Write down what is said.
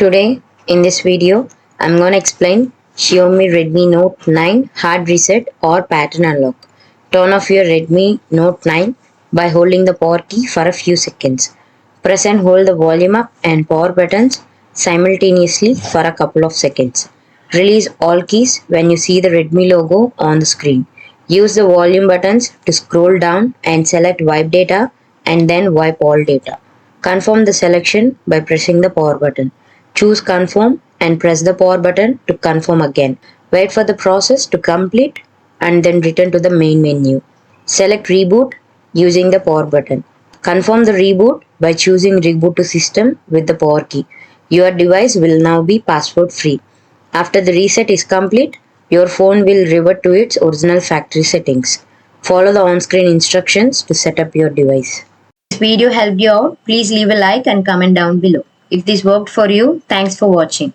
Today, in this video, I'm going to explain Xiaomi Redmi Note 9 hard reset or pattern unlock. Turn off your Redmi Note 9 by holding the power key for a few seconds. Press and hold the volume up and power buttons simultaneously for a couple of seconds. Release all keys when you see the Redmi logo on the screen. Use the volume buttons to scroll down and select wipe data and then wipe all data. Confirm the selection by pressing the power button. Choose confirm and press the power button to confirm again. Wait for the process to complete and then return to the main menu. Select reboot using the power button. Confirm the reboot by choosing reboot to system with the power key. Your device will now be password free. After the reset is complete, your phone will revert to its original factory settings. Follow the on-screen instructions to set up your device. If this video helped you out, please leave a like and comment down below. If this worked for you, thanks for watching.